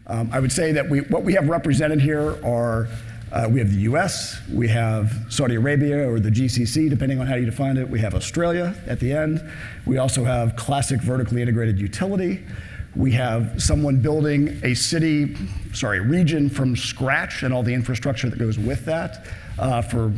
I would say that what we have represented here are, we have the US, we have Saudi Arabia, or the GCC, depending on how you define it. We have Australia at the end. We also have classic vertically integrated utility. We have someone building a region from scratch and all the infrastructure that goes with that for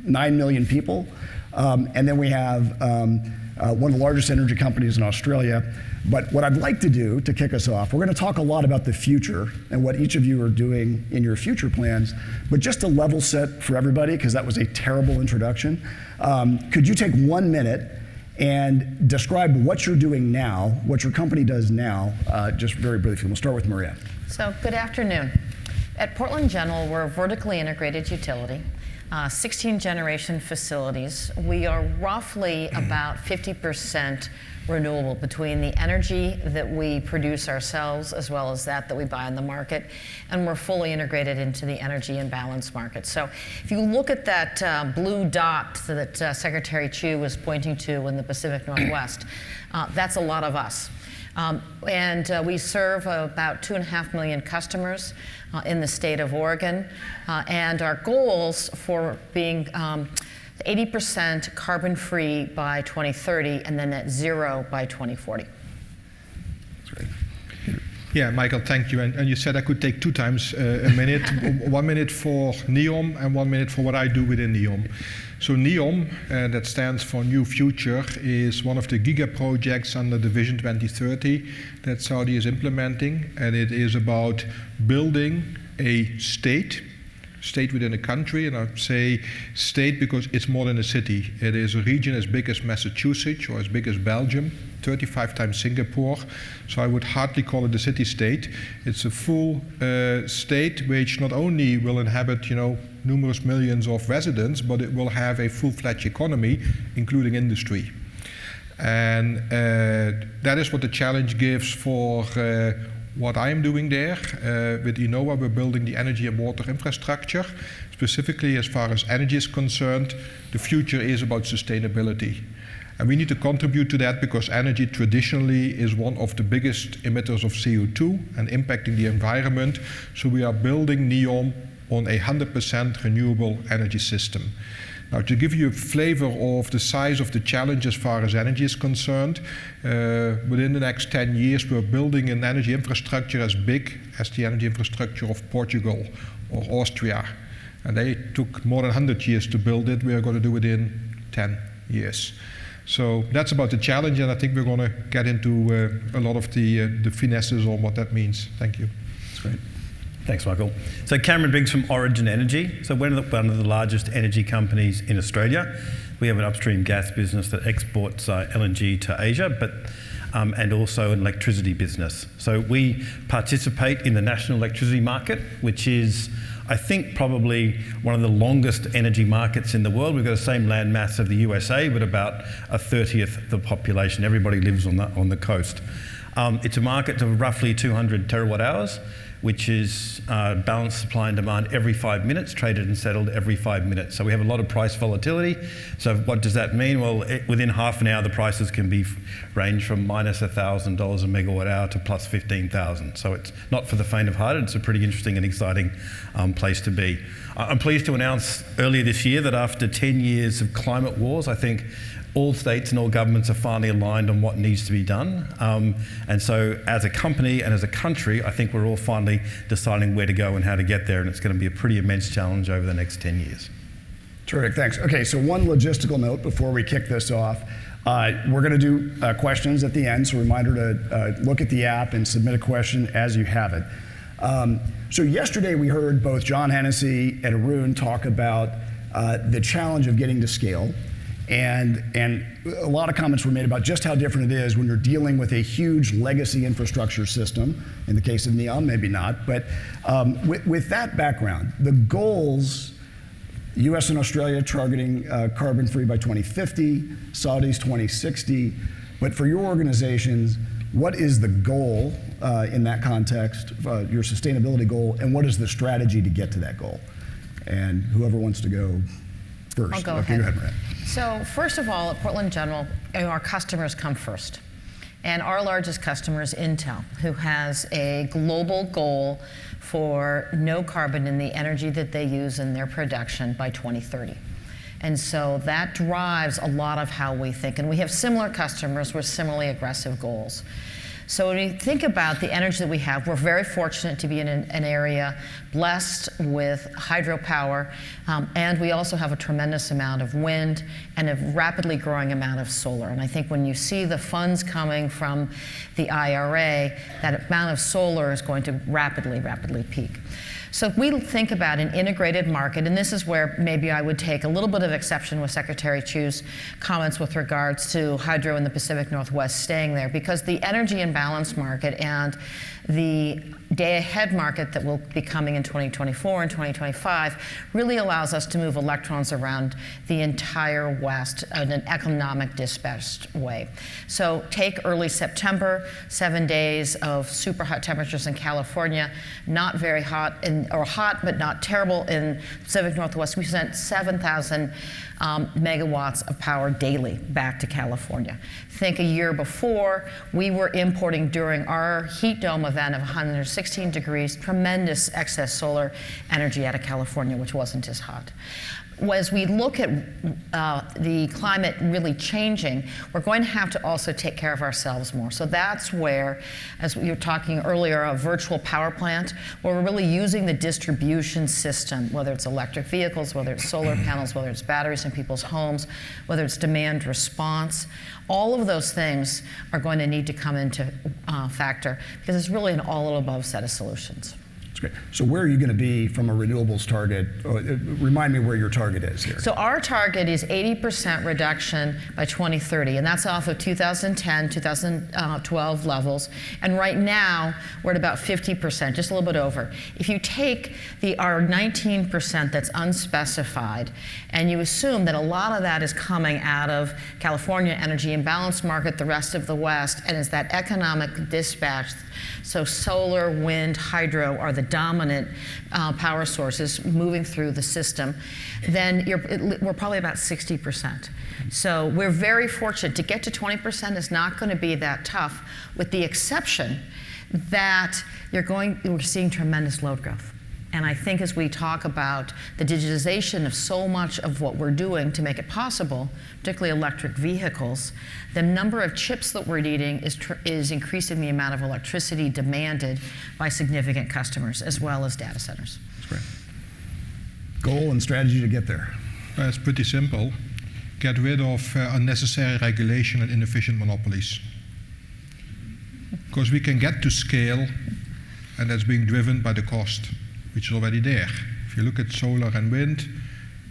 9 million people. And then we have one of the largest energy companies in Australia. But what I'd like to do to kick us off, we're going to talk a lot about the future and what each of you are doing in your future plans, but just to level set for everybody, because that was a terrible introduction, could you take 1 minute and describe what you're doing now, what your company does now, just very briefly. We'll start with Maria. So, good afternoon. At Portland General, we're a vertically integrated utility, 16 generation facilities. We are roughly about 50% renewable between the energy that we produce ourselves as well as that we buy in the market, and we're fully integrated into the energy imbalance market. So if you look at that blue dot that Secretary Chu was pointing to in the Pacific Northwest, that's a lot of us. And we serve about 2.5 million customers in the state of Oregon, and our goals for being 80% carbon-free by 2030, and then net zero by 2040. That's great. Yeah, Michael, thank you. And you said I could take 2 times a minute, 1 minute for NEOM and 1 minute for what I do within NEOM. So NEOM, that stands for New Future, is one of the giga projects under the Vision 2030 that Saudi is implementing, and it is about building a state within a country, and I say state because it's more than a city. It is a region as big as Massachusetts or as big as Belgium, 35 times Singapore. So I would hardly call it a city-state. It's a full state which not only will inhabit, numerous millions of residents, but it will have a full-fledged economy, including industry. And that is what the challenge gives for what I am doing there. With ENOWA, we're building the energy and water infrastructure. Specifically, as far as energy is concerned, the future is about sustainability. And we need to contribute to that because energy traditionally is one of the biggest emitters of CO2 and impacting the environment. So we are building NEOM on a 100% renewable energy system. Now, to give you a flavor of the size of the challenge as far as energy is concerned, within the next 10 years, we're building an energy infrastructure as big as the energy infrastructure of Portugal or Austria. And they took more than 100 years to build it. We are going to do it in 10 years. So that's about the challenge, and I think we're going to get into a lot of the finesses on what that means. Thank you. That's great. Thanks, Michael. So Cameron Biggs from Origin Energy. So we're one of the largest energy companies in Australia. We have an upstream gas business that exports LNG to Asia, but and also an electricity business. So we participate in the national electricity market, which is, I think, probably one of the longest energy markets in the world. We've got the same land mass of the USA, but about 1/30th of the population. Everybody lives on the coast. It's a market of roughly 200 terawatt hours, which is balanced supply and demand every 5 minutes, traded and settled every 5 minutes. So we have a lot of price volatility. So what does that mean? Well, within half an hour, the prices can range from minus $1,000 a megawatt hour to plus 15,000. So it's not for the faint of heart. It's a pretty interesting and exciting place to be. I'm pleased to announce earlier this year that after 10 years of climate wars, I think all states and all governments are finally aligned on what needs to be done. And so as a company and as a country, I think we're all finally deciding where to go and how to get there. And it's going to be a pretty immense challenge over the next 10 years. Terrific, thanks. Okay, so one logistical note before we kick this off. We're going to do questions at the end, so a reminder to look at the app and submit a question as you have it. So yesterday we heard both John Hennessy and Arun talk about the challenge of getting to scale. And a lot of comments were made about just how different it is when you're dealing with a huge legacy infrastructure system. In the case of NEOM, maybe not. But with that background, the goals, US and Australia targeting carbon-free by 2050, Saudis 2060. But for your organizations, what is the goal in that context, your sustainability goal, and what is the strategy to get to that goal? And whoever wants to go first. I'll go ahead. Go ahead, Maria. So first of all, at Portland General, our customers come first. And our largest customer is Intel, who has a global goal for no carbon in the energy that they use in their production by 2030. And so that drives a lot of how we think. And we have similar customers with similarly aggressive goals. So when you think about the energy that we have, we're very fortunate to be in an area blessed with hydropower, and we also have a tremendous amount of wind and a rapidly growing amount of solar. And I think when you see the funds coming from the IRA, that amount of solar is going to rapidly, rapidly peak. So if we think about an integrated market, and this is where maybe I would take a little bit of exception with Secretary Chu's comments with regards to hydro in the Pacific Northwest staying there, because the energy imbalance market and the day-ahead market that will be coming in 2024 and 2025 really allows us to move electrons around the entire West in an economic dispatched way. So take early September, 7 days of super hot temperatures in California, not very hot, or hot but not terrible in Pacific Northwest. We sent 7,000 megawatts of power daily back to California. Think a year before, we were importing during our heat dome event of 116 degrees, tremendous excess solar energy out of California, which wasn't as hot. As we look at the climate really changing, we're going to have to also take care of ourselves more. So that's where, as we were talking earlier, a virtual power plant, where we're really using the distribution system, whether it's electric vehicles, whether it's solar panels, whether it's batteries in people's homes, whether it's demand response. All of those things are going to need to come into factor, because it's really an all-of-above set of solutions. That's great. So where are you going to be from a renewables target? Remind me where your target is here. So our target is 80% reduction by 2030, and that's off of 2010, 2012 levels. And right now, we're at about 50%, just a little bit over. If you take our 19% that's unspecified, and you assume that a lot of that is coming out of California energy imbalance market, the rest of the West, and is that economic dispatch, so solar, wind, hydro are the dominant power sources moving through the system, then we're probably about 60%. So we're very fortunate. To get to 20% is not going to be that tough, with the exception that we're seeing tremendous load growth. And I think as we talk about the digitization of so much of what we're doing to make it possible, particularly electric vehicles, the number of chips that we're needing is increasing the amount of electricity demanded by significant customers, as well as data centers. That's great. Goal and strategy to get there? It's pretty simple. Get rid of unnecessary regulation and inefficient monopolies. Because we can get to scale, and that's being driven by the cost, which is already there. If you look at solar and wind,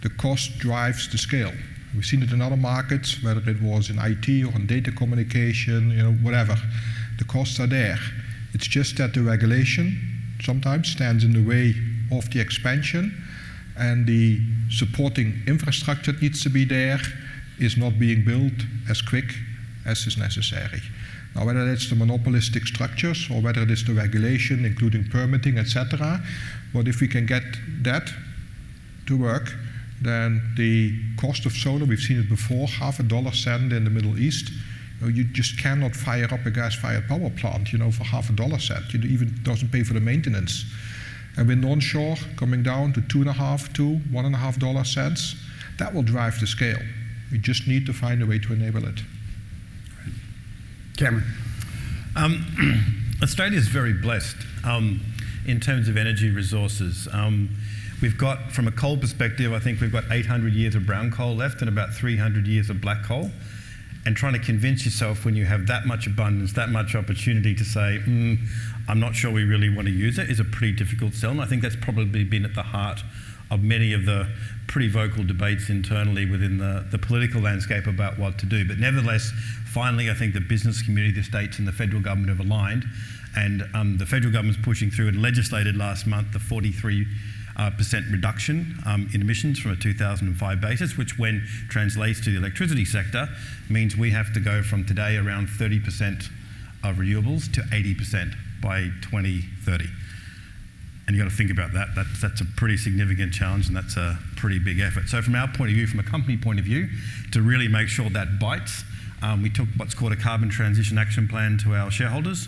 the cost drives the scale. We've seen it in other markets, whether it was in IT or in data communication, whatever. The costs are there. It's just that the regulation sometimes stands in the way of the expansion, and the supporting infrastructure that needs to be there is not being built as quick as is necessary. Now, whether it's the monopolistic structures or whether it is the regulation, including permitting, etc., but if we can get that to work, then the cost of solar, we've seen it before, $0.50 in the Middle East. You just cannot fire up a gas-fired power plant, for $0.50. It even doesn't pay for the maintenance. And wind onshore coming down to $2.50 to $1.50, that will drive the scale. We just need to find a way to enable it. Cameron. Australia is very blessed in terms of energy resources. We've got, from a coal perspective, I think we've got 800 years of brown coal left and about 300 years of black coal. And trying to convince yourself when you have that much abundance, that much opportunity to say, I'm not sure we really want to use it, is a pretty difficult sell. And I think that's probably been at the heart of many of the pretty vocal debates internally within the political landscape about what to do. But nevertheless, finally, I think the business community, the states and the federal government have aligned. And the federal government's pushing through and legislated last month the 43% reduction in emissions from a 2005 basis, which when translates to the electricity sector means we have to go from today around 30% of renewables to 80% by 2030. And you've got to think about that. That's a pretty significant challenge, and that's a pretty big effort. So from our point of view, from a company point of view, to really make sure that bites, We took what's called a carbon transition action plan to our shareholders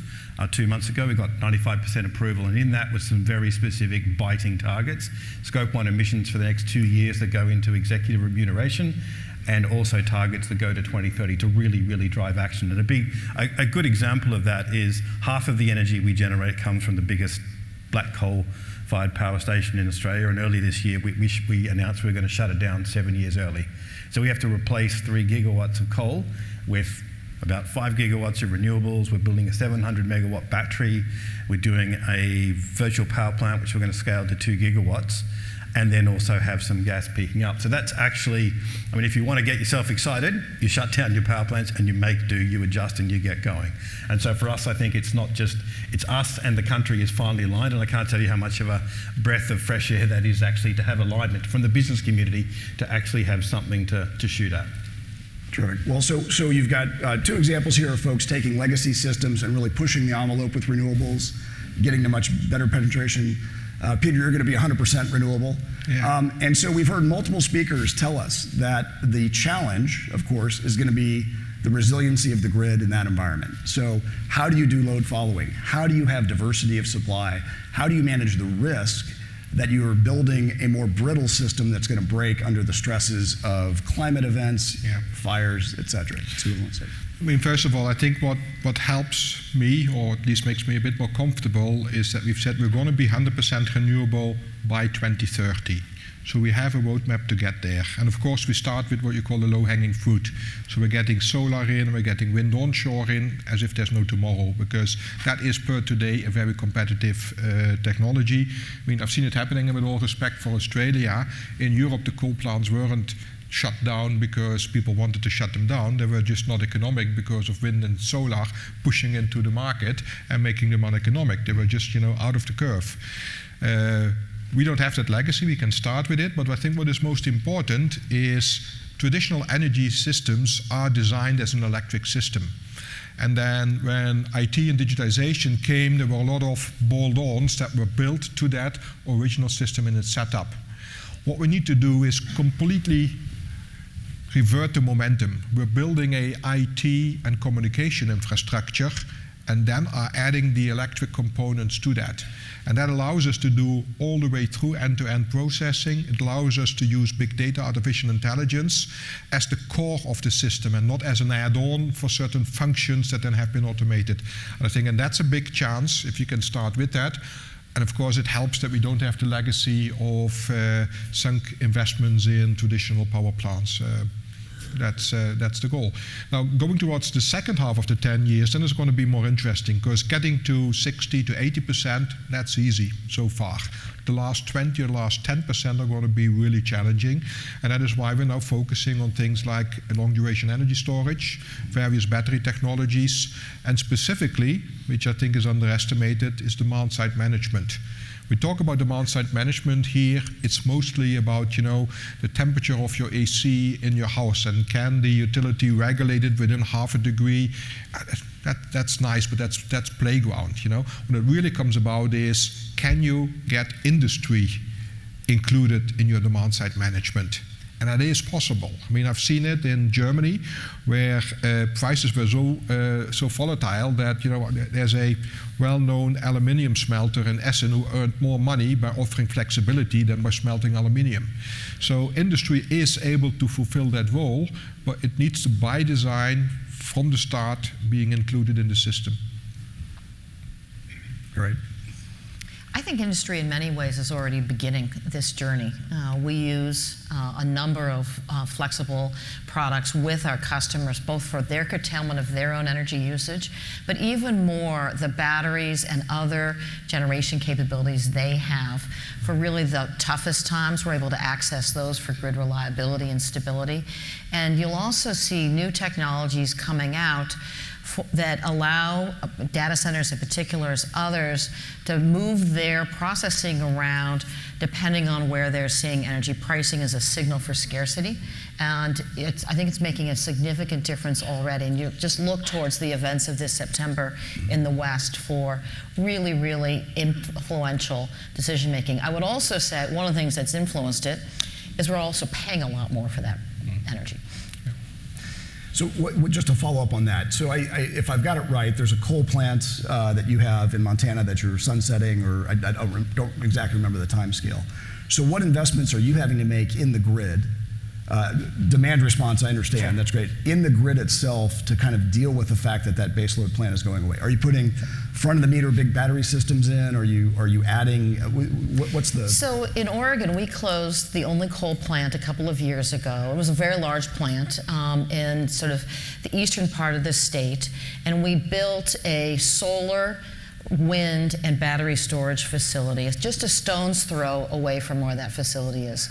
2 months ago. We got 95% approval, and in that was some very specific biting targets. Scope 1 emissions for the next 2 years that go into executive remuneration, and also targets that go to 2030 to really, really drive action. And a good example of that is half of the energy we generate comes from the biggest black coal-fired power station in Australia, and early this year we announced we were going to shut it down 7 years early. So we have to replace 3 gigawatts of coal with about 5 gigawatts of renewables. We're building a 700 megawatt battery. We're doing a virtual power plant, which we're going to scale to 2 gigawatts, and then also have some gas peaking up. So that's actually, I mean, if you want to get yourself excited, you shut down your power plants and you make do, you adjust and you get going. And so for us, I think it's not just, it's us and the country is finally aligned, and I can't tell you how much of a breath of fresh air that is actually to have alignment from the business community to actually have something to shoot at. Terrific. Well, so you've got 2 examples here of folks taking legacy systems and really pushing the envelope with renewables, getting to much better penetration. Peter, you're going to be 100% renewable. Yeah. And so we've heard multiple speakers tell us that the challenge, of course, is going to be the resiliency of the grid in that environment. So how do you do load following? How do you have diversity of supply? How do you manage the risk that you are building a more brittle system that's going to break under the stresses of climate events, fires, et cetera? So I mean, first of all, I think what helps me, or at least makes me a bit more comfortable, is that we've said we're going to be 100% renewable by 2030. So we have a roadmap to get there. And of course, we start with what you call the low-hanging fruit. So we're getting solar in, we're getting wind onshore in, as if there's no tomorrow, because that is, per today, a very competitive technology. I mean, I've seen it happening, and with all respect for Australia, in Europe, the coal plants weren't shut down because people wanted to shut them down. They were just not economic because of wind and solar pushing into the market and making them uneconomic. They were just, out of the curve. We don't have that legacy. We can start with it, but I think what is most important is traditional energy systems are designed as an electric system. And then when IT and digitalization came, there were a lot of bolt-ons that were built to that original system in its setup. What we need to do is completely revert the momentum. We're building a IT and communication infrastructure, and then are adding the electric components to that. And that allows us to do all the way through end-to-end processing. It allows us to use big data, artificial intelligence, as the core of the system, and not as an add-on for certain functions that then have been automated. And I think, and that's a big chance if you can start with that. And of course, it helps that we don't have the legacy of sunk investments in traditional power plants. That's the goal. Now, going towards the second half of the 10 years, then it's going to be more interesting, because getting to 60 to 80%, that's easy so far. The last 20 or the last 10% are going to be really challenging, and that is why we're now focusing on things like long-duration energy storage, various battery technologies, and specifically, which I think is underestimated, is demand-side management. We talk about demand-side management here. It's mostly about, the temperature of your AC in your house, and can the utility regulate it within half a degree? That's nice, but that's playground. What it really comes about is, can you get industry included in your demand-side management? And that is possible. I mean, I've seen it in Germany, where prices were so volatile that there's a well-known aluminium smelter in Essen who earned more money by offering flexibility than by smelting aluminium. So industry is able to fulfill that role, but it needs to, by design, from the start, being included in the system. Great. I think industry in many ways is already beginning this journey. We use a number of flexible products with our customers, both for their curtailment of their own energy usage, but even more the batteries and other generation capabilities they have for really the toughest times. We're able to access those for grid reliability and stability. And you'll also see new technologies coming out that allow data centers in particular, as others, to move their processing around depending on where they're seeing energy pricing as a signal for scarcity. And I think it's making a significant difference already. And you just look towards the events of this September in the West for really, really influential decision making. I would also say one of the things that's influenced it is we're also paying a lot more for that energy. So just to follow up on that, so if I've got it right, there's a coal plant that you have in Montana that you're sunsetting, or I don't exactly remember the time scale. So what investments are you having to make in the grid? Demand response, I understand, that's great. In the grid itself to kind of deal with the fact that that baseload plant is going away. Are you putting front of the meter big battery systems in? Are you adding, what's the? So in Oregon, we closed the only coal plant a couple of years ago. It was a very large plant in sort of the eastern part of the state. And we built a solar, wind, and battery storage facility. It's just a stone's throw away from where that facility is.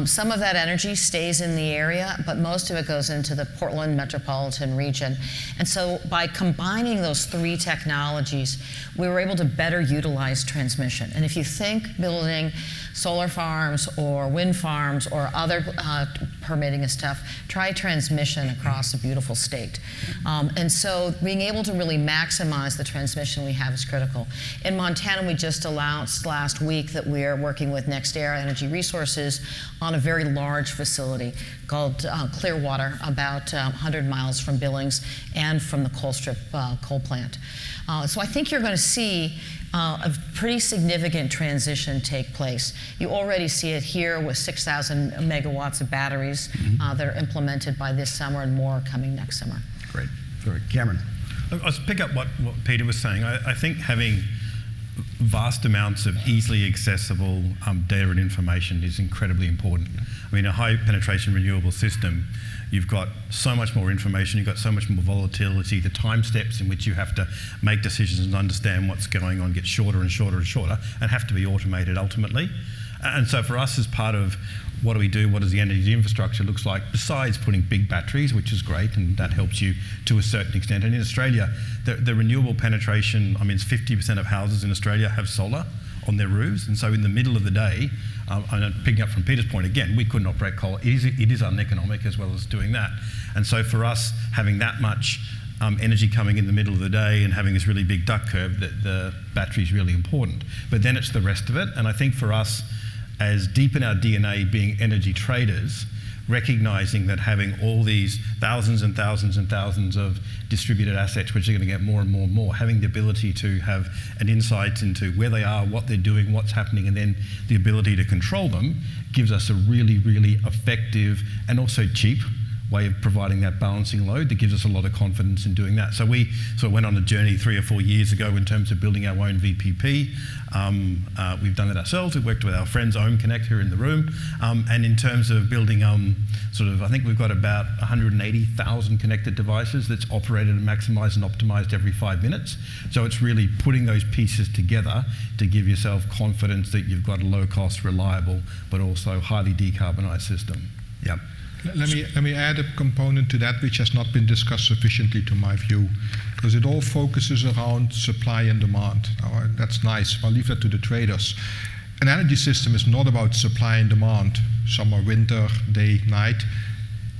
Some of that energy stays in the area, but most of it goes into the Portland metropolitan region. And so by combining those three technologies, we were able to better utilize transmission. And if you think building solar farms or wind farms or other permitting and stuff, try transmission across a beautiful state. And so being able to really maximize the transmission we have is critical. In Montana, we just announced last week that we are working with NextEra Energy Resources on a very large facility called Clearwater, about 100 miles from Billings and from the Colstrip coal plant. So I think you're going to see a pretty significant transition take place. You already see it here with 6,000 megawatts of batteries that are implemented by this summer and more coming next summer. Great. Sorry, Cameron. I'll pick up what Peter was saying. I think having vast amounts of easily accessible data and information is incredibly important. I mean, a high penetration renewable system, you've got so much more information, you've got so much more volatility, the time steps in which you have to make decisions and understand what's going on get shorter and shorter and shorter and have to be automated ultimately. And so for us, as part of what do we do, what does the energy infrastructure looks like, besides putting big batteries, which is great, and that helps you to a certain extent. And in Australia, the renewable penetration, I mean, it's 50% of houses in Australia have solar on their roofs. And so in the middle of the day, and picking up from Peter's point again, we couldn't operate coal. It is uneconomic as well as doing that. And so for us, having that much energy coming in the middle of the day and having this really big duck curve, the battery is really important. But then it's the rest of it. And I think for us, as deep in our DNA being energy traders, recognizing that having all these thousands and thousands and thousands of distributed assets, which are going to get more and more and more, having the ability to have an insight into where they are, what they're doing, what's happening, and then the ability to control them gives us a really, really effective and also cheap way of providing that balancing load that gives us a lot of confidence in doing that. So we sort of went on a journey 3 or 4 years ago in terms of building our own VPP. We've done it ourselves. We've worked with our friends Ohm Connect here in the room. And in terms of building I think we've got about 180,000 connected devices that's operated and maximized and optimized every 5 minutes. So it's really putting those pieces together to give yourself confidence that you've got a low-cost, reliable, but also highly decarbonized system. Yep. Let me add a component to that which has not been discussed sufficiently to my view, because it all focuses around supply and demand. Now, that's nice. I'll leave that to the traders. An energy system is not about supply and demand, summer, winter, day, night.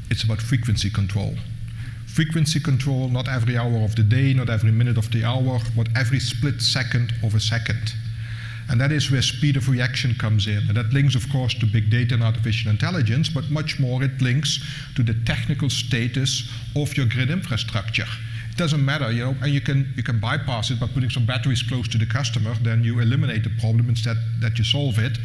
It's about frequency control. Frequency control, not every hour of the day, not every minute of the hour, but every split second of a second. And that is where speed of reaction comes in. And that links, of course, to big data and artificial intelligence, but much more it links to the technical status of your grid infrastructure. It doesn't matter, and you can bypass it by putting some batteries close to the customer, then you eliminate the problem instead that you solve it.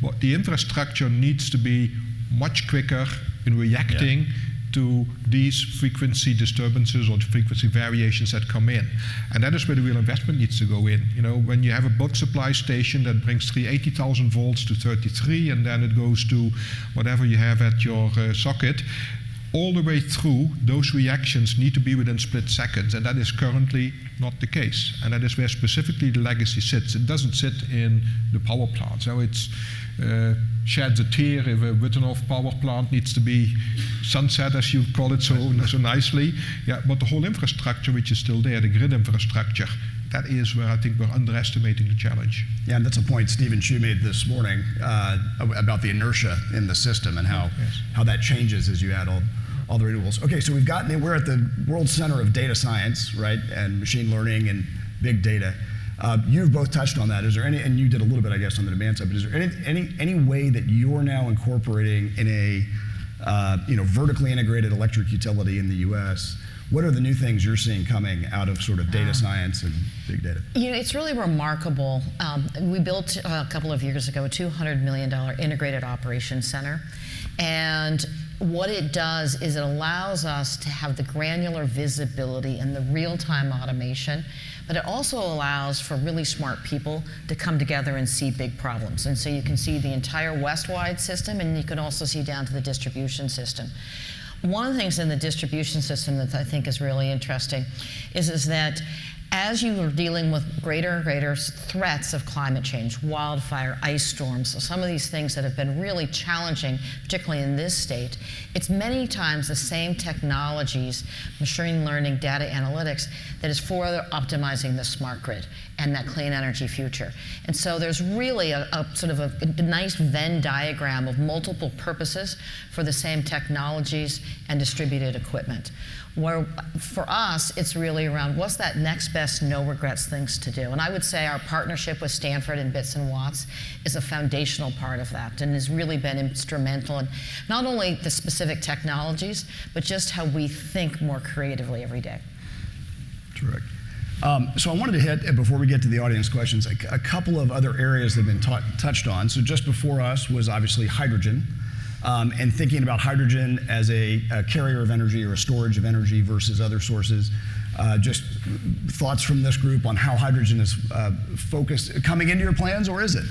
But the infrastructure needs to be much quicker in reacting to these frequency disturbances or frequency variations that come in. And that is where the real investment needs to go in. When you have a bulk supply station that brings 80,000 volts to 33, and then it goes to whatever you have at your socket, all the way through, those reactions need to be within split seconds, and that is currently not the case. And that is where specifically the legacy sits. It doesn't sit in the power plant. So it's sheds a tear if a Wittenhof power plant needs to be sunset, as you call it so nicely. Yeah, but the whole infrastructure which is still there, the grid infrastructure, that is where I think we're underestimating the challenge. Yeah, and that's a point Stephen Chu made this morning about the inertia in the system and how that changes as you add all the renewables. Okay, so we're at the world center of data science, right, and machine learning and big data. You've both touched on that. Is there any, and you did a little bit, I guess, on the demand side, but is there any way that you're now incorporating in a vertically integrated electric utility in the U.S. What are the new things you're seeing coming out of sort of data science and big data? It's really remarkable. We built a couple of years ago a $200 million integrated operations center. And what it does is it allows us to have the granular visibility and the real-time automation, but it also allows for really smart people to come together and see big problems. And so you can see the entire west-wide system, and you can also see down to the distribution system. One of the things in the distribution system that I think is really interesting is that as you are dealing with greater and greater threats of climate change, wildfire, ice storms, so some of these things that have been really challenging, particularly in this state, it's many times the same technologies, machine learning, data analytics, that is further optimizing the smart grid and that clean energy future. And so there's really a sort of a nice Venn diagram of multiple purposes for the same technologies and distributed equipment. Where for us, it's really around what's that next best no regrets things to do. And I would say our partnership with Stanford and Bits and Watts is a foundational part of that and has really been instrumental in not only the specific technologies, but just how we think more creatively every day. Terrific. So I wanted to hit, before we get to the audience questions, a couple of other areas that have been touched on. So just before us was obviously hydrogen. And thinking about hydrogen as a carrier of energy or a storage of energy versus other sources. Just thoughts from this group on how hydrogen is coming into your plans, or is it?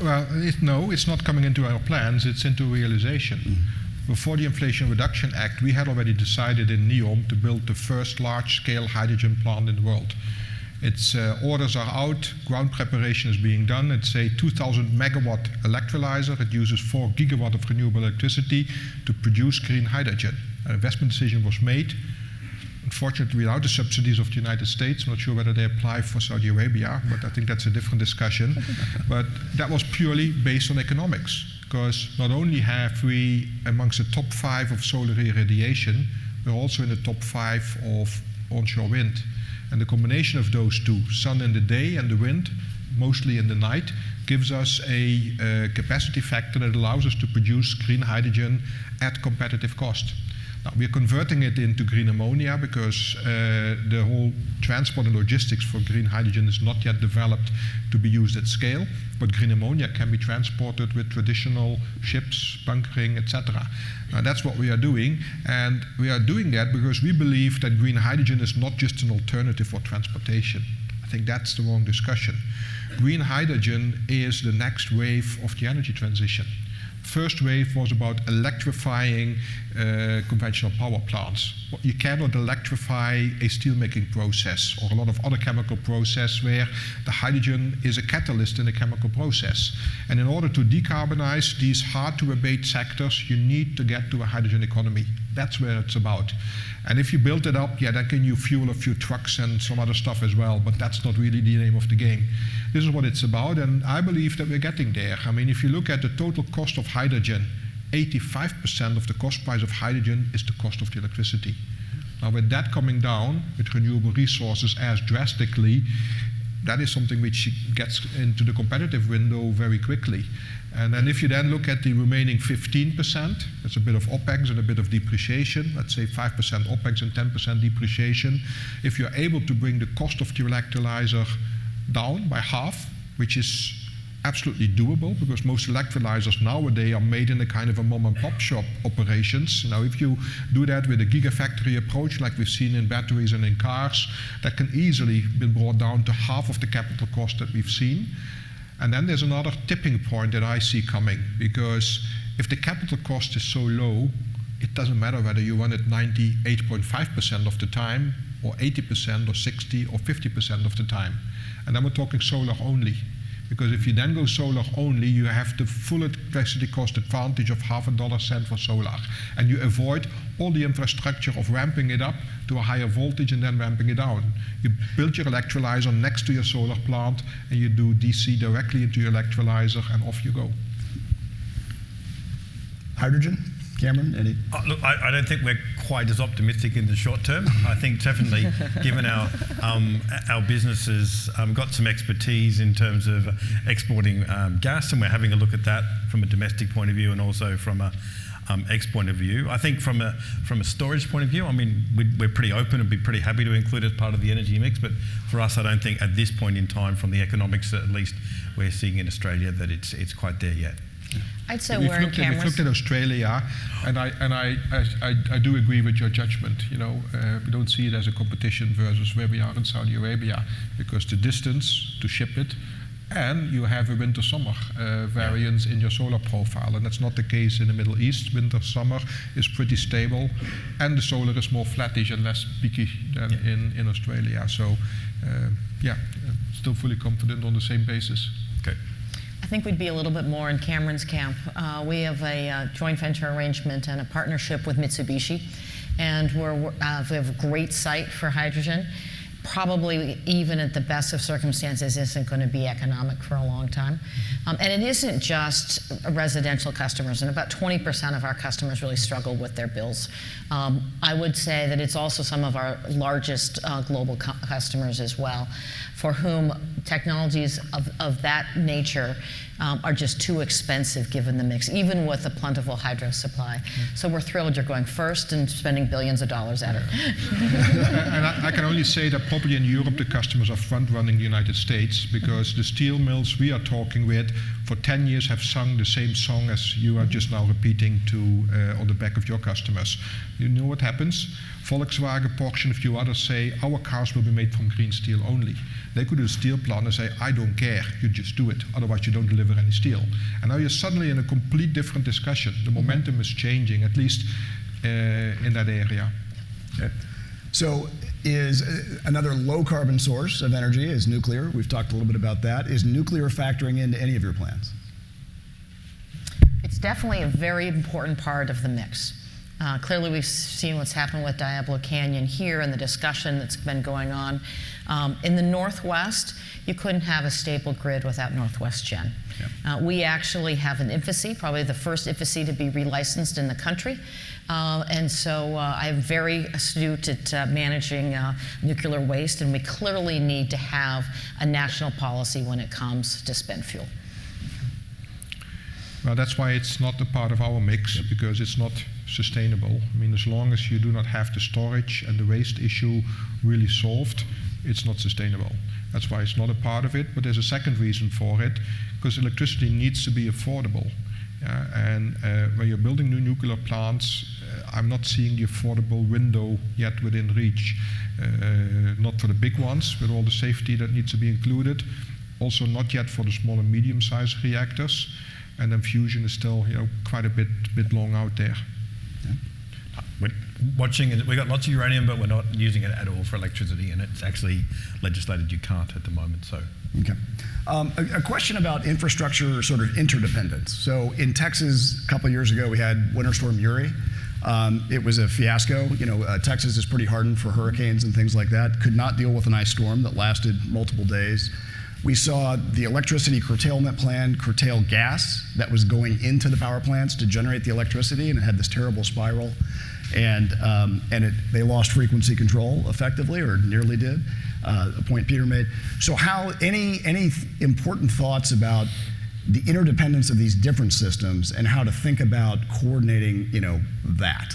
Well, no, it's not coming into our plans, it's into realization. Before the Inflation Reduction Act, we had already decided in NEOM to build the first large-scale hydrogen plant in the world. Its orders are out, ground preparation is being done. It's a 2,000 megawatt electrolyzer. It uses 4 gigawatt of renewable electricity to produce green hydrogen. An investment decision was made, unfortunately without the subsidies of the United States. I'm not sure whether they apply for Saudi Arabia, but I think that's a different discussion. But that was purely based on economics, because not only have we amongst the top 5 of solar irradiation, we're also in the top 5 of onshore wind. And the combination of those two, sun in the day and the wind, mostly in the night, gives us a capacity factor that allows us to produce green hydrogen at competitive cost. Now, we are converting it into green ammonia because the whole transport and logistics for green hydrogen is not yet developed to be used at scale, but green ammonia can be transported with traditional ships, bunkering, etc. That's what we are doing, and we are doing that because we believe that green hydrogen is not just an alternative for transportation. I think that's the wrong discussion. Green hydrogen is the next wave of the energy transition. First wave was about electrifying conventional power plants. You cannot electrify a steelmaking process or a lot of other chemical process where the hydrogen is a catalyst in a chemical process. And in order to decarbonize these hard-to-abate sectors, you need to get to a hydrogen economy. That's where it's about. And if you build it up, yeah, then can you fuel a few trucks and some other stuff as well, but that's not really the name of the game. This is what it's about, and I believe that we're getting there. I mean, if you look at the total cost of hydrogen, 85% of the cost price of hydrogen is the cost of the electricity. Now, with that coming down, with renewable resources as drastically, that is something which gets into the competitive window very quickly. And then if you then look at the remaining 15%, that's a bit of OPEX and a bit of depreciation, let's say 5% OPEX and 10% depreciation. If you're able to bring the cost of the electrolyzer down by half, which is absolutely doable because most electrolyzers nowadays are made in a kind of a mom and pop shop operations. Now, if you do that with a gigafactory approach like we've seen in batteries and in cars, that can easily be brought down to half of the capital cost that we've seen. And then there's another tipping point that I see coming, because if the capital cost is so low, it doesn't matter whether you run it 98.5% of the time, or 80%, or 60%, or 50% of the time. And then we're talking solar only. Because if you then go solar only, you have the full electricity cost advantage of $0.50 for solar. And you avoid all the infrastructure of ramping it up to a higher voltage and then ramping it down. You build your electrolyzer next to your solar plant, and you do DC directly into your electrolyzer, and off you go. Hydrogen? Cameron, any? Look, I don't think we're quite as optimistic in the short term. I think definitely, given our businesses got some expertise in terms of exporting gas, and we're having a look at that from a domestic point of view and also from X point of view. I think from a storage point of view, I mean, we're pretty open and be pretty happy to include it as part of the energy mix, but for us, I don't think at this point in time, from the economics at least we're seeing in Australia, that it's quite there yet. I'd say We've we're in cameras. We've looked at Australia, and I do agree with your judgment. You know, we don't see it as a competition versus where we are in Saudi Arabia, because the distance to ship it, and you have a winter-summer variance in your solar profile, and that's not the case in the Middle East. Winter-summer is pretty stable, and the solar is more flattish and less peaky than in Australia. So, still fully confident on the same basis. Okay. I think we'd be a little bit more in Cameron's camp. We have a joint venture arrangement and a partnership with Mitsubishi, and we have a great site for hydrogen. Probably, even at the best of circumstances, isn't going to be economic for a long time. And it isn't just residential customers, and about 20% of our customers really struggle with their bills. I would say that it's also some of our largest global customers as well, for whom technologies of that nature are just too expensive given the mix, even with a plentiful hydro supply. So we're thrilled you're going first and spending billions of dollars at it. And I can only say that probably in Europe the customers are front-running the United States, because the steel mills we are talking with for 10 years have sung the same song as you are just now repeating on the back of your customers. You know what happens? Volkswagen, Porsche, and a few others say our cars will be made from green steel only. They could do a steel plant and say, I don't care, you just do it, otherwise you don't deliver any steel. And now you're suddenly in a complete different discussion. The momentum is changing, at least in that area. Okay. So is another low carbon source of energy is nuclear. We've talked a little bit about that. Is nuclear factoring into any of your plans? It's definitely a very important part of the mix. Clearly, we've seen what's happened with Diablo Canyon here and the discussion that's been going on. In the Northwest, you couldn't have a stable grid without Northwest Gen. Yep. We actually have an IFFC, probably the first IFFC to be relicensed in the country. And so I'm very astute at managing nuclear waste, and we clearly need to have a national policy when it comes to spent fuel. Well, that's why it's not a part of our mix, because it's not sustainable. I mean, as long as you do not have the storage and the waste issue really solved, it's not sustainable. That's why it's not a part of it. But there's a second reason for it, because electricity needs to be affordable. And when you're building new nuclear plants, I'm not seeing the affordable window yet within reach. Not for the big ones, with all the safety that needs to be included. Also not yet for the small and medium-sized reactors. And then fusion is still, quite a bit long out there. Yeah. We're watching it. We've got lots of uranium, but we're not using it at all for electricity, and it's actually legislated you can't at the moment. So. Okay. A question about infrastructure sort of interdependence. So in Texas, a couple of years ago, we had Winter Storm Uri. It was a fiasco. Texas is pretty hardened for hurricanes and things like that. Could not deal with an ice storm that lasted multiple days. We saw the electricity curtailment plan curtail gas that was going into the power plants to generate the electricity, and it had this terrible spiral. And they lost frequency control effectively, or nearly did, a point Peter made. So any important thoughts about the interdependence of these different systems and how to think about coordinating, that?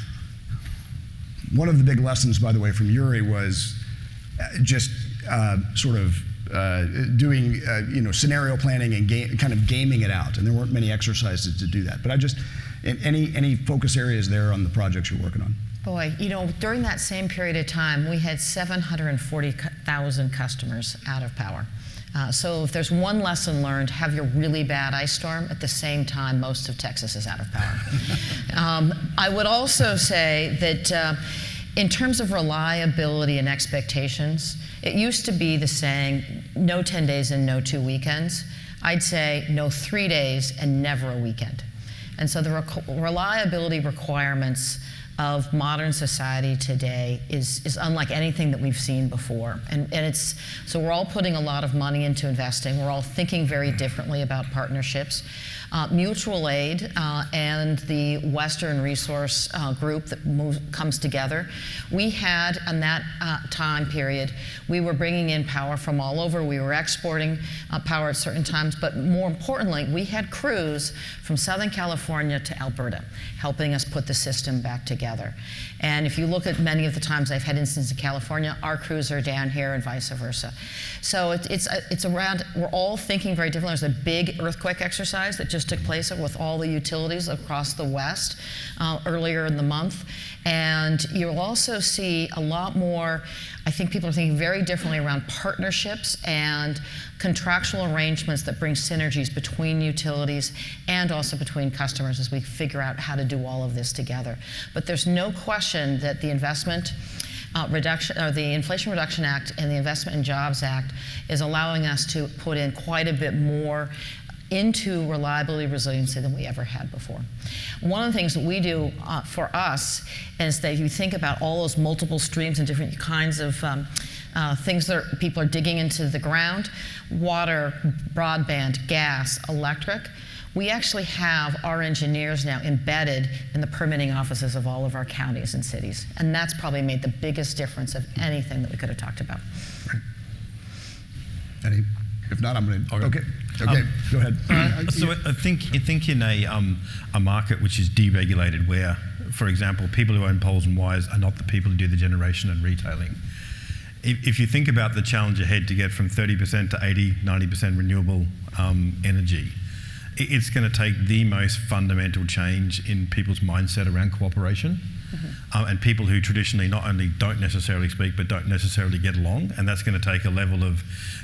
One of the big lessons, by the way, from Uri was just sort of doing scenario planning and kind of gaming it out, and there weren't many exercises to do that. But any focus areas there on the projects you're working on? Boy, during that same period of time, we had 740,000 customers out of power. So if there's one lesson learned, have your really bad ice storm at the same time most of Texas is out of power. I would also say that in terms of reliability and expectations, it used to be the saying, no 10 days and no 2 weekends. I'd say no 3 days and never a weekend. And so the reliability requirements of modern society today is unlike anything that we've seen before. And so we're all putting a lot of money into investing. We're all thinking very differently about partnerships. Mutual aid and the Western Resource Group that comes together. We had, in that time period, we were bringing in power from all over. We were exporting power at certain times, but more importantly, we had crews from Southern California to Alberta, helping us put the system back together. And if you look at many of the times I've had instances in California, our crews are down here and vice versa. So it's around, we're all thinking very differently. There's a big earthquake exercise that just took place with all the utilities across the West earlier in the month. And you'll also see a lot more, I think people are thinking very differently around partnerships and contractual arrangements that bring synergies between utilities and also between customers as we figure out how to do all of this together. But there's no question that the investment reduction, or the Inflation Reduction Act and the Investment in Jobs Act is allowing us to put in quite a bit more into reliability resiliency than we ever had before. One of the things that we do for us is that you think about all those multiple streams and different kinds of things that people are digging into the ground: water, broadband, gas, electric. We actually have our engineers now embedded in the permitting offices of all of our counties and cities. And that's probably made the biggest difference of anything that we could have talked about. Any? If not, I'm going to. Okay. Go ahead. So I think in a market which is deregulated, where, for example, people who own poles and wires are not the people who do the generation and retailing. If you think about the challenge ahead to get from 30% to 80, 90% renewable energy, it's going to take the most fundamental change in people's mindset around cooperation. And people who traditionally not only don't necessarily speak but don't necessarily get along, and that's going to take a level of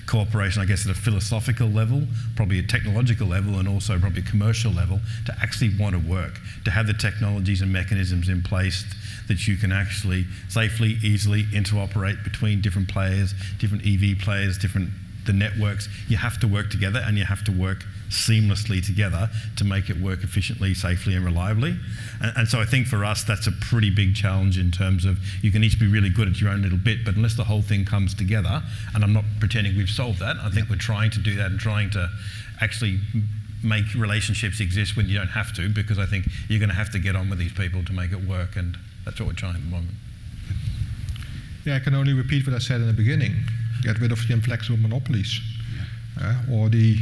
cooperation, I guess, at a philosophical level, probably a technological level, and also probably a commercial level, to actually want to work, to have the technologies and mechanisms in place that you can actually safely, easily interoperate between different players, different EV players, the networks. You have to work together, and you have to work seamlessly together to make it work efficiently, safely, and reliably. And so I think for us, that's a pretty big challenge in terms of you can each be really good at your own little bit, but unless the whole thing comes together, and I'm not pretending we've solved that, I think we're trying to do that and trying to actually make relationships exist when you don't have to, because I think you're going to have to get on with these people to make it work, and that's what we're trying at the moment. Yeah, I can only repeat what I said in the beginning. Get rid of the inflexible monopolies, or the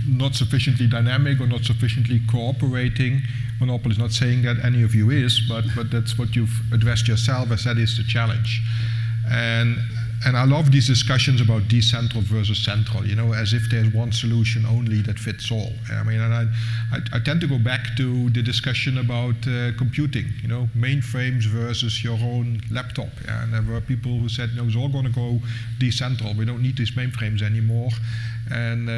not sufficiently dynamic or not sufficiently cooperating monopolies. Not saying that any of you is, but that's what you've addressed yourself as that is the challenge. And I love these discussions about decentral versus central, as if there's one solution only that fits all. I mean, and I tend to go back to the discussion about computing, mainframes versus your own laptop. And there were people who said, no, it's all going to go decentral. We don't need these mainframes anymore. And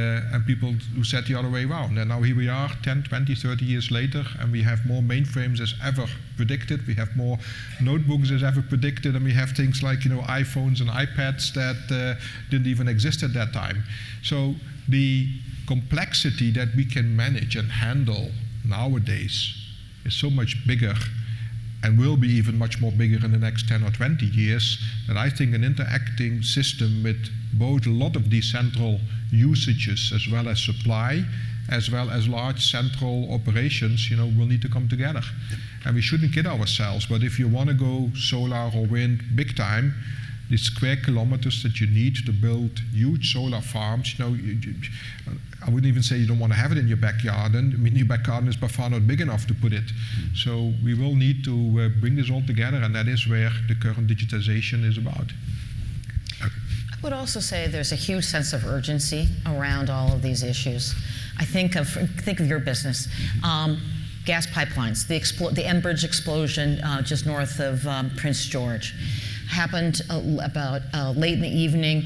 people who said the other way around. And now here we are 10, 20, 30 years later, and we have more mainframes as ever predicted. We have more notebooks as ever predicted, and we have things like iPhones and iPads that didn't even exist at that time. So the complexity that we can manage and handle nowadays is so much bigger, and will be even much more bigger in the next 10 or 20 years, that I think an interacting system with both a lot of decentral usages as well as supply, as well as large central operations, will need to come together. And we shouldn't kid ourselves, but if you want to go solar or wind big time, the square kilometers that you need to build huge solar farms, I wouldn't even say you don't want to have it in your back garden. I mean, your back garden is by far not big enough to put it. So we will need to bring this all together, and that is where the current digitization is about. I would also say there's a huge sense of urgency around all of these issues. I think of your business. Gas pipelines, the Enbridge explosion just north of Prince George happened about late in the evening.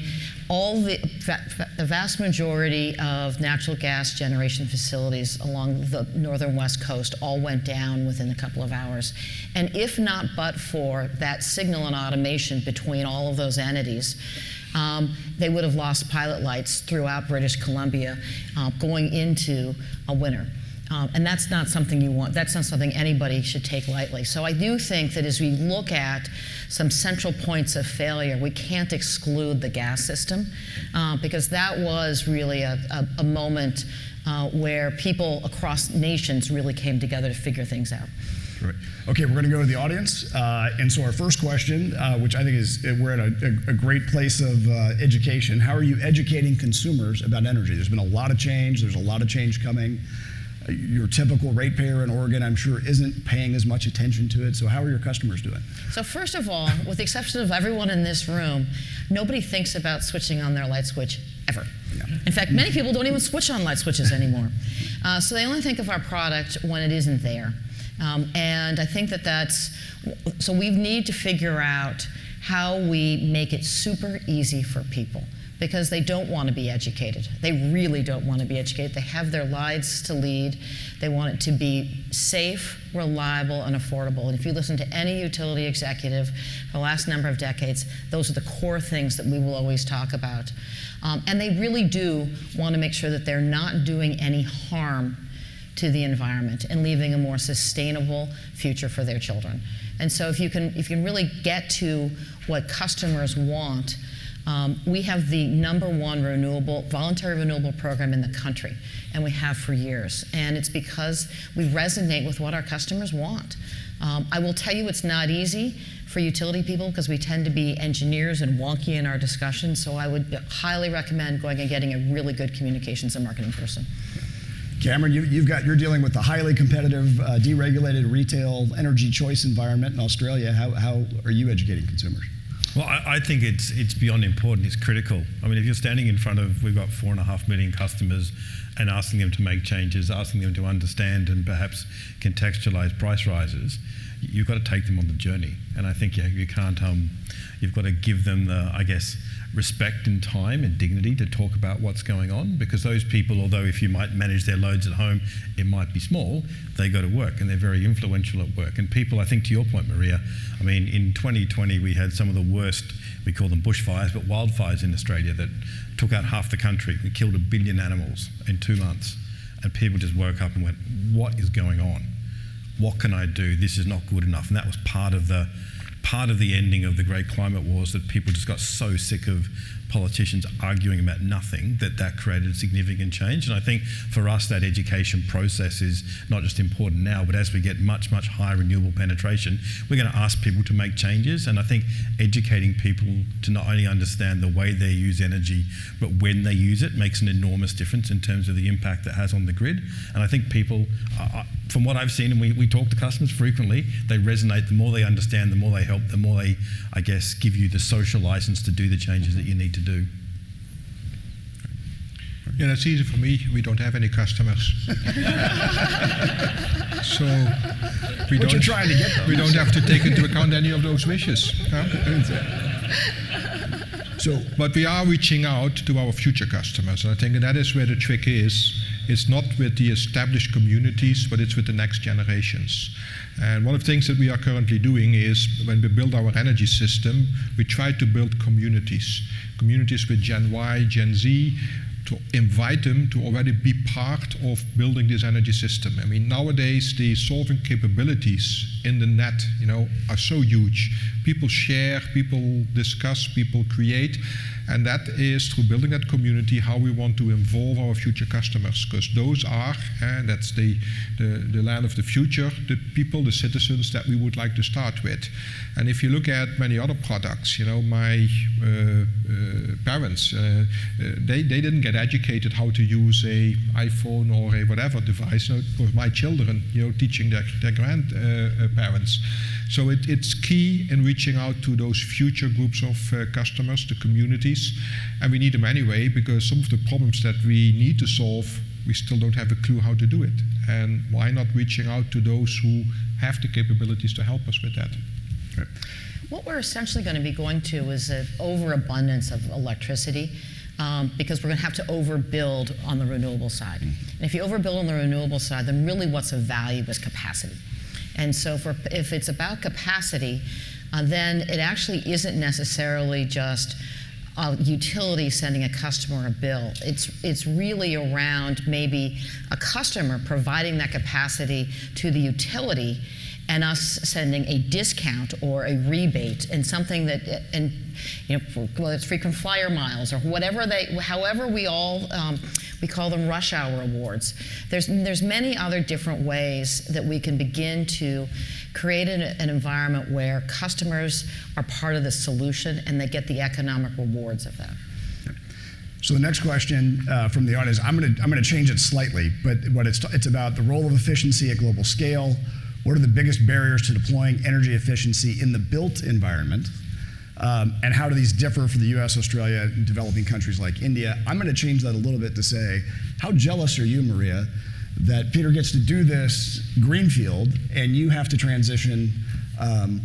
The vast majority of natural gas generation facilities along the northern west coast all went down within a couple of hours. And if not but for that signal and automation between all of those entities, they would have lost pilot lights throughout British Columbia going into a winter. And that's not something you want. That's not something anybody should take lightly. So I do think that as we look at some central points of failure, we can't exclude the gas system, because that was really a moment where people across nations really came together to figure things out. Right. Okay, we're going to go to the audience. And so our first question, which I think is, we're at a great place of education. How are you educating consumers about energy? There's been a lot of change. There's a lot of change coming. Your typical ratepayer in Oregon, I'm sure, isn't paying as much attention to it. So how are your customers doing? So first of all, with the exception of everyone in this room, nobody thinks about switching on their light switch ever. Yeah. In fact, many people don't even switch on light switches anymore. So they only think of our product when it isn't there. And I think so we need to figure out how we make it super easy for people, because they don't want to be educated. They really don't want to be educated. They have their lives to lead. They want it to be safe, reliable, and affordable. And if you listen to any utility executive for the last number of decades, those are the core things that we will always talk about. And they really do want to make sure that they're not doing any harm to the environment and leaving a more sustainable future for their children. And so if you can really get to what customers want, we have the #1 voluntary renewable program in the country, and we have for years. And it's because we resonate with what our customers want. I will tell you, it's not easy for utility people because we tend to be engineers and wonky in our discussions. So I would highly recommend going and getting a really good communications and marketing person. Cameron, you're dealing with the highly competitive, deregulated retail energy choice environment in Australia. How are you educating consumers? Well, I think it's beyond important. It's critical. I mean, if you're standing in front of, we've got 4.5 million customers, and asking them to make changes, asking them to understand and perhaps contextualize price rises, you've got to take them on the journey. And I think you can't. You've got to give them the, I guess, respect and time and dignity to talk about what's going on, because those people, although if you might manage their loads at home, it might be small, they go to work and they're very influential at work. And people, I think to your point, Maria, I mean, in 2020 we had some of the worst, we call them bushfires, but wildfires in Australia that took out half the country. We killed 1 billion animals in 2 months. And people just woke up and went, what is going on? What can I do? This is not good enough. And that was part of the ending of the great climate wars, that people just got so sick of politicians arguing about nothing that created significant change. And I think for us that education process is not just important now, but as we get much, much higher renewable penetration, we're going to ask people to make changes. And I think educating people to not only understand the way they use energy, but when they use it makes an enormous difference in terms of the impact that has on the grid. And I think people, from what I've seen, and we talk to customers frequently, they resonate. The more they understand, the more they help, the more they, I guess, give you the social license to do the changes that you need to do. Yeah, that's easy for me. We don't have any customers. So we But you're trying to get those. We don't have to take into account any of those wishes. Huh? But we are reaching out to our future customers. And I think that is where the trick is. It's not with the established communities, but it's with the next generations. And one of the things that we are currently doing is, when we build our energy system, we try to build communities with Gen Y, Gen Z, to invite them to already be part of building this energy system. I mean, nowadays the solving capabilities in the net, are so huge. People share, people discuss, people create, and that is through building that community how we want to involve our future customers, because those are, that's the land of the future, the people, the citizens that we would like to start with. And if you look at many other products, my parents, they didn't get educated how to use a iPhone or a whatever device. For my children, teaching their grandparents. So it's key in reaching out to those future groups of customers, the communities, and we need them anyway, because some of the problems that we need to solve, we still don't have a clue how to do it. And why not reaching out to those who have the capabilities to help us with that? Right. What we're essentially going to be going to is an overabundance of electricity, because we're going to have to overbuild on the renewable side. And if you overbuild on the renewable side, then really what's of value is capacity. And so if it's about capacity, then it actually isn't necessarily just a utility sending a customer a bill. It's really around maybe a customer providing that capacity to the utility and us sending a discount or a rebate, and something that, whether it's frequent flyer miles or however we all We call them rush hour awards. There's many other different ways that we can begin to create an environment where customers are part of the solution and they get the economic rewards of that. So the next question from the audience, I'm going to change it slightly, but it's about the role of efficiency at global scale. What are the biggest barriers to deploying energy efficiency in the built environment? And how do these differ for the US, Australia, and developing countries like India? I'm going to change that a little bit to say, how jealous are you, Maria, that Peter gets to do this greenfield and you have to transition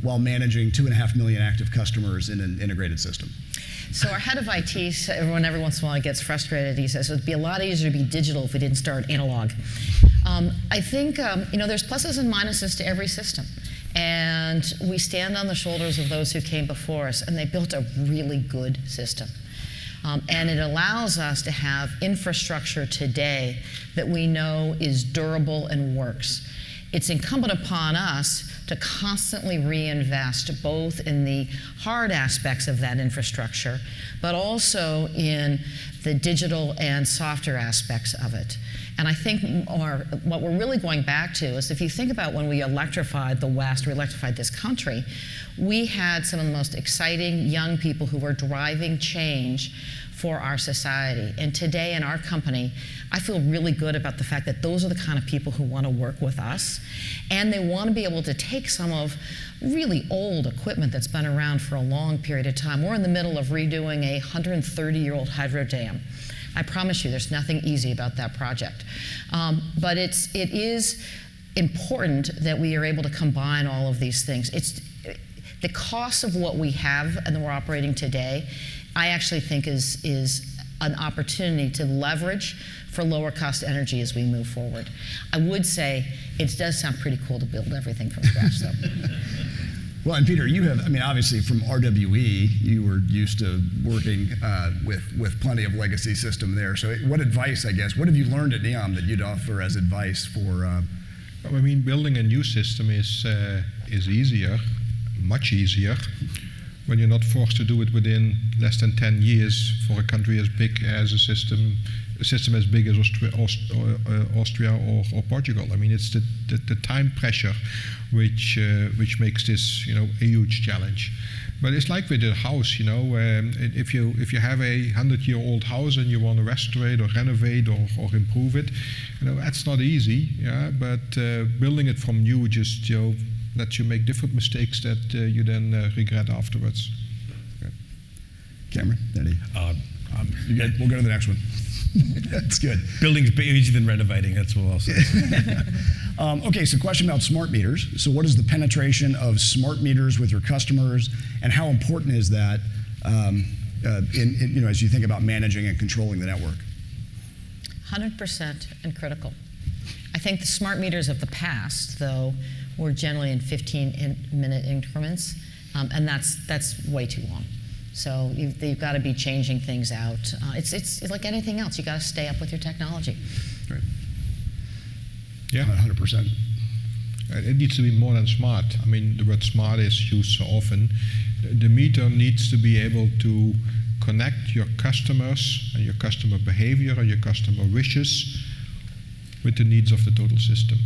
while managing 2.5 million active customers in an integrated system? So our head of IT, every once in a while gets frustrated. He says, it'd be a lot easier to be digital if we didn't start analog. I think there's pluses and minuses to every system. And we stand on the shoulders of those who came before us, and they built a really good system. And it allows us to have infrastructure today that we know is durable and works. It's incumbent upon us to constantly reinvest both in the hard aspects of that infrastructure, but also in the digital and softer aspects of it. And I think what we're really going back to is, if you think about when we electrified the West, we electrified this country, we had some of the most exciting young people who were driving change for our society. And today in our company, I feel really good about the fact that those are the kind of people who want to work with us, and they want to be able to take some of really old equipment that's been around for a long period of time. We're in the middle of redoing a 130-year-old hydro dam. I promise you, there's nothing easy about that project. But it is important that we are able to combine all of these things. It's the cost of what we have and that we're operating today, I actually think is an opportunity to leverage for lower cost energy as we move forward. I would say it does sound pretty cool to build everything from scratch, though. Well, and Peter, you have, obviously from RWE, you were used to working with plenty of legacy system there. So what advice, I guess, what have you learned at NEOM that you'd offer as advice for? Building a new system is easier, much easier, when you're not forced to do it within less than 10 years for a country as big as a system as big as Austria or Portugal. It's the time pressure which makes this a huge challenge. But it's like with a house, if you have a 100-year-old house and you want to restore it or renovate or improve it, that's not easy. Yeah, but building it from new just lets you make different mistakes that you then regret afterwards. Okay. Cameron, Eddie. We'll go to the next one. That's good. Building's easier than renovating, that's what I'll say. Okay, so question about smart meters. So what is the penetration of smart meters with your customers, and how important is that as you think about managing and controlling the network? 100% and critical. I think the smart meters of the past, though, were generally in 15-minute increments, and that's way too long. So you've got to be changing things out. It's like anything else. You've got to stay up with your technology. Right. Yeah. 100%. It needs to be more than smart. The word smart is used so often. The meter needs to be able to connect your customers and your customer behavior and your customer wishes with the needs of the total system.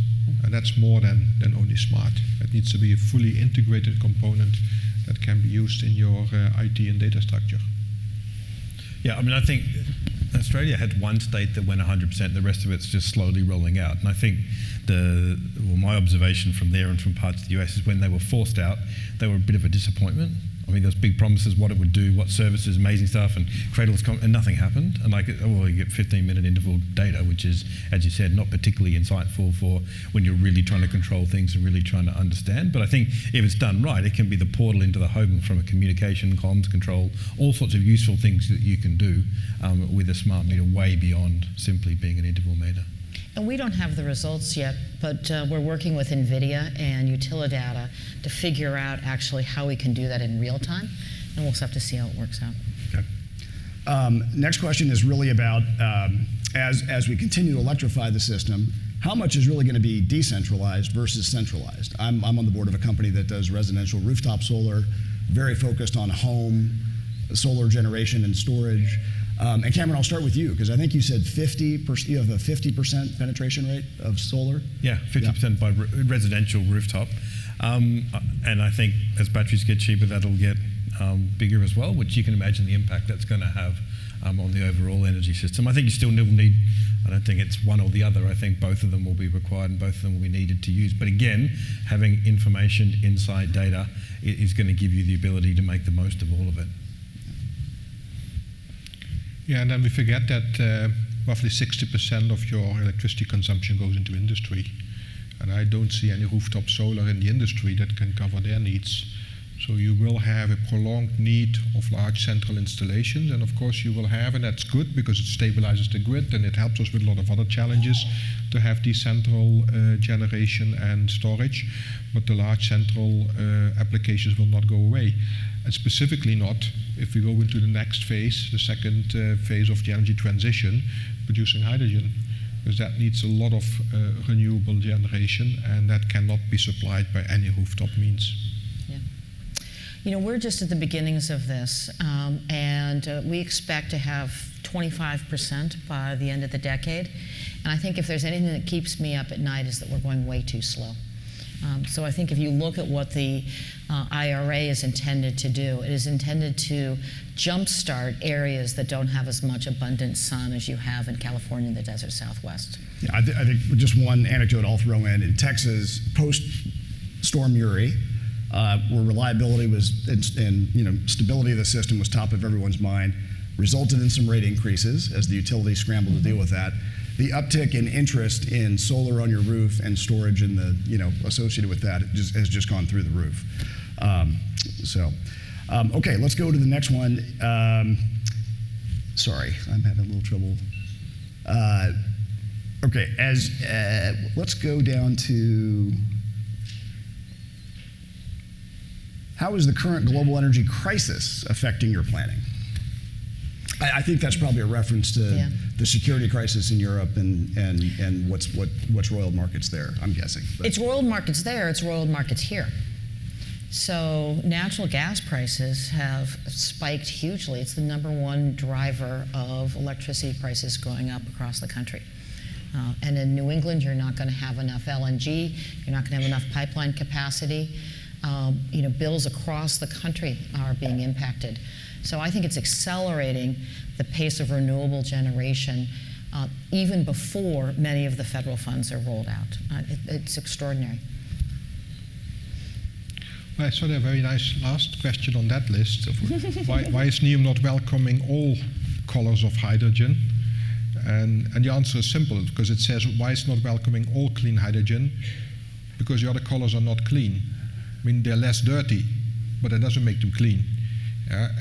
And that's more than only smart. It needs to be a fully integrated component that can be used in your IT and data structure. Yeah, I think Australia had one state that went 100%, the rest of it's just slowly rolling out. And I think my observation from there and from parts of the US is when they were forced out, they were a bit of a disappointment. There's big promises, what it would do, what services, amazing stuff, and cradles, and nothing happened. And you get 15-minute interval data, which is, as you said, not particularly insightful for when you're really trying to control things and really trying to understand. But I think if it's done right, it can be the portal into the home from a communication, comms, control, all sorts of useful things that you can do with a smart meter way beyond simply being an interval meter. And we don't have the results yet, but we're working with NVIDIA and Utilidata to figure out actually how we can do that in real time, and we'll just have to see how it works out. Okay. Next question is really about, as we continue to electrify the system, how much is really going to be decentralized versus centralized? I'm on the board of a company that does residential rooftop solar, very focused on home solar generation and storage. And Cameron, I'll start with you, because I think you said you have a 50% penetration rate of solar? Yeah, 50% by residential rooftop. And I think as batteries get cheaper, that'll get bigger as well, which you can imagine the impact that's going to have on the overall energy system. I think you still will need, I don't think it's one or the other. I think both of them will be required and both of them will be needed to use. But again, having information, insight, data is going to give you the ability to make the most of all of it. Yeah, and then we forget that roughly 60% of your electricity consumption goes into industry. And I don't see any rooftop solar in the industry that can cover their needs. So you will have a prolonged need of large central installations, and of course you will have, and that's good because it stabilizes the grid and it helps us with a lot of other challenges to have decentral generation and storage, but the large central applications will not go away. And specifically not if we go into the next phase, the second phase of the energy transition, producing hydrogen, because that needs a lot of renewable generation, and that cannot be supplied by any rooftop means. You know, we're just at the beginnings of this, and we expect to have 25% by the end of the decade. And I think if there's anything that keeps me up at night is that we're going way too slow. So I think if you look at what the IRA is intended to do, it is intended to jumpstart areas that don't have as much abundant sun as you have in California and the desert Southwest. Yeah, I think just one anecdote I'll throw in Texas, post-Storm Uri, where reliability was and stability of the system was top of everyone's mind, resulted in some rate increases as the utilities scrambled to deal with that. The uptick in interest in solar on your roof and storage in the associated with that has just gone through the roof. Okay, let's go to the next one. Sorry, I'm having a little trouble. Okay, let's go down to. How is the current global energy crisis affecting your planning? I think that's probably a reference to the security crisis in Europe and what's roiled markets there, I'm guessing. But. It's roiled markets there, it's roiled markets here. So natural gas prices have spiked hugely. It's the #1 driver of electricity prices going up across the country. And in New England, you're not going to have enough LNG, you're not going to have enough pipeline capacity. Bills across the country are being impacted. So I think it's accelerating the pace of renewable generation even before many of the federal funds are rolled out. It's extraordinary. Well, I saw a very nice last question on that list. Why is NEOM not welcoming all colors of hydrogen? And the answer is simple, because it says why it's not welcoming all clean hydrogen? Because the other colors are not clean. I mean, they're less dirty, but that doesn't make them clean.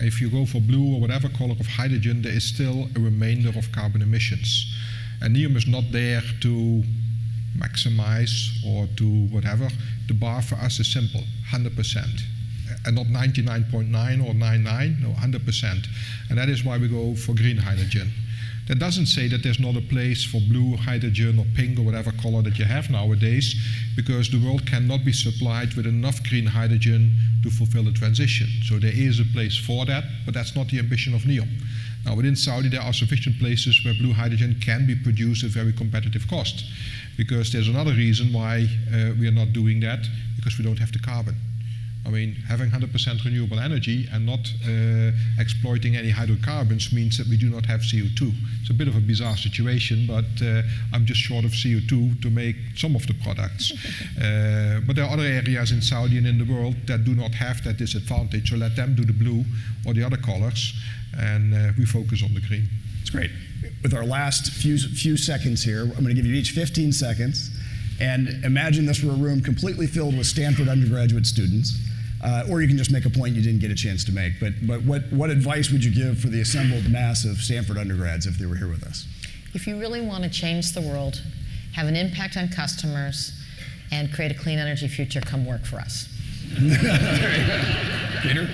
If you go for blue or whatever color of hydrogen, there is still a remainder of carbon emissions. And NEOM is not there to maximize or to whatever. The bar for us is simple, 100%. And not 99.9 or 99, no, 100%. And that is why we go for green hydrogen. That doesn't say that there's not a place for blue hydrogen or pink or whatever color that you have nowadays, because the world cannot be supplied with enough green hydrogen to fulfill the transition. So there is a place for that, but that's not the ambition of NEOM. Now within Saudi there are sufficient places where blue hydrogen can be produced at very competitive cost, because there's another reason why we are not doing that, because we don't have the carbon. I mean, having 100% renewable energy and not exploiting any hydrocarbons means that we do not have CO2. It's a bit of a bizarre situation, but I'm just short of CO2 to make some of the products. But there are other areas in Saudi and in the world that do not have that disadvantage, so let them do the blue or the other colors, and we focus on the green. That's great. With our last few seconds here, I'm going to give you each 15 seconds. And imagine this were a room completely filled with Stanford undergraduate students, or you can just make a point you didn't get a chance to make. But what advice would you give for the assembled mass of Stanford undergrads if they were here with us? If you really want to change the world, have an impact on customers, and create a clean energy future, come work for us. Peter?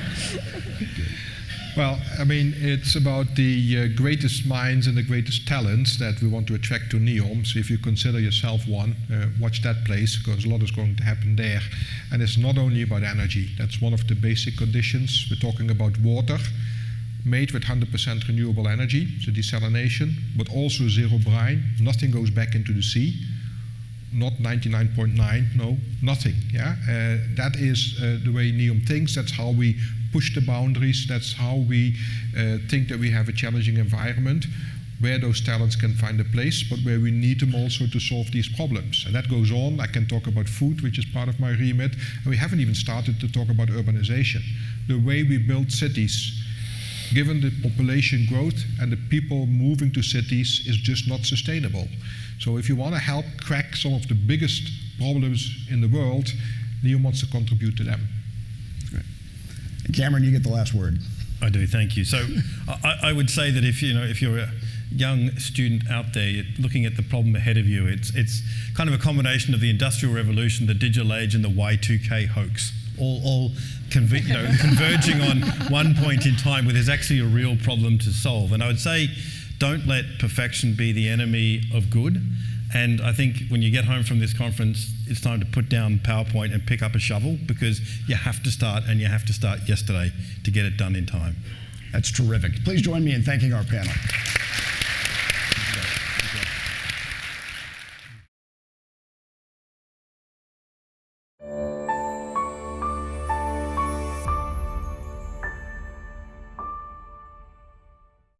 Well, I mean, it's about the greatest minds and the greatest talents that we want to attract to NEOM. So if you consider yourself one, watch that place, because a lot is going to happen there. And it's not only about energy. That's one of the basic conditions. We're talking about water. made with 100% renewable energy, so desalination, but also zero brine. Nothing goes back into the sea. Not 99.9, no, nothing. Yeah, that is the way NEOM thinks. That's how we push the boundaries. That's how we think that we have a challenging environment where those talents can find a place, but where we need them also to solve these problems. And that goes on. I can talk about food, which is part of my remit, and we haven't even started to talk about urbanization. The way we build cities, given the population growth and the people moving to cities, is just not sustainable. So if you want to help crack some of the biggest problems in the world, NEOM wants to contribute to them. Great. And Cameron, you get the last word. I do, thank you. So I would say that if you're a young student out there looking at the problem ahead of you, it's kind of a combination of the Industrial Revolution, the digital age, and the Y2K hoax, all converging on one point in time where there's actually a real problem to solve. And I would say, don't let perfection be the enemy of good. And I think when you get home from this conference, it's time to put down PowerPoint and pick up a shovel, because you have to start, and you have to start yesterday to get it done in time. That's terrific. Please join me in thanking our panel.